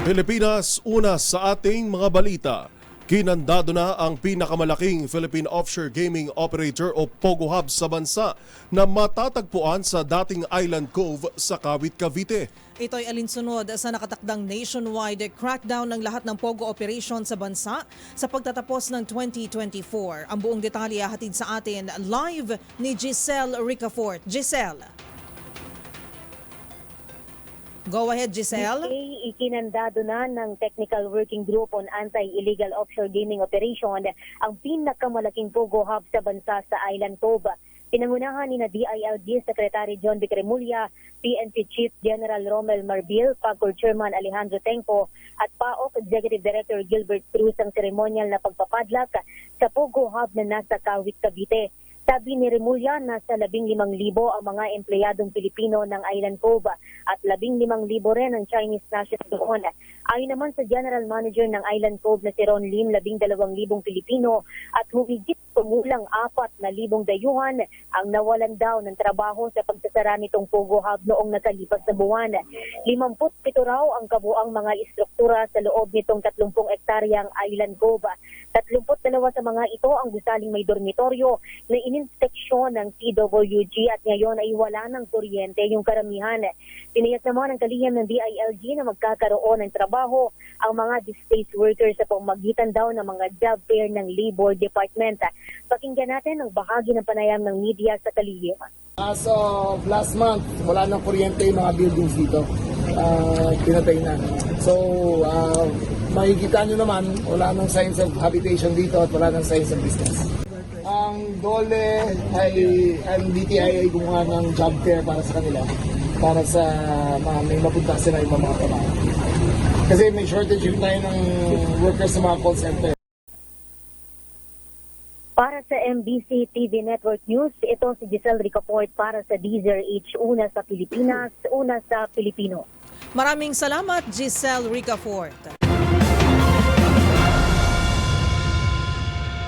Pilipinas, una sa ating mga balita. Kinandado na ang pinakamalaking Philippine Offshore Gaming Operator o POGO Hub sa bansa na matatagpuan sa dating Island Cove sa Kawit, Cavite. Ito'y alinsunod sa nakatakdang nationwide crackdown ng lahat ng POGO operation sa bansa sa pagtatapos ng 2024. Ang buong detalye hatid sa atin live ni Giselle Ricafort. Giselle. Go ahead, Giselle. Ikinandado na ng Technical Working Group on Anti-Illegal Offshore Gaming Operation ang pinakamalaking POGO hub sa bansa sa Island Cove. Pinangunahan ni na DILG Secretary John Vic Remulla, PNP Chief General Romel Marbil, PAGCOR Chairman Alejandro Tenco at PAOK Executive Director Gilbert Cruz ang seremonyal na pagpapadlak sa POGO hub na nasa Kawit, Cavite. Sabi ni Remulla, nasa 15,000 ang mga empleyadong Pilipino ng Island Cove at 15,000 rin ang Chinese national doon. Ayon naman sa General Manager ng Island Cove na si Ron Lim, 12,000 Pilipino at humigit kumulang 4,000 dayuhan ang nawalan daw ng trabaho sa pagsasara nitong POGO hub noong nakalipas na buwan. 57 raw ang kabuang mga istruktura sa loob nitong 30 ektaryang Island Cove. 32 sa mga ito ang gusaling may dormitoryo na ininspeksyon ng PWG at ngayon ay wala ng kuryente yung karamihan. Tinayas naman ang kalihim ng DILG na magkakaroon ng trabaho ang mga displaced workers sa pamamagitan daw ng mga job fair ng Labor Department. Pakinggan natin ang bahagi ng panayam ng media sa kalihim. As of last month, wala nang kuryente yung mga buildings dito. Pinatay na. So, makikita nyo naman, wala nang signs of habitation dito at wala nang signs of business. Ang DOLE ang DTI ay gumawa ng job fair para sa kanila, para sa may mapunta sila yung mga trabaho. Kasi may shortage yung tayo ng workers sa mga call center. Para sa MBC TV Network News, ito si Giselle Ricafort para sa DZRH, una sa Pilipinas, una sa Pilipino. Maraming salamat, Giselle Ricafort.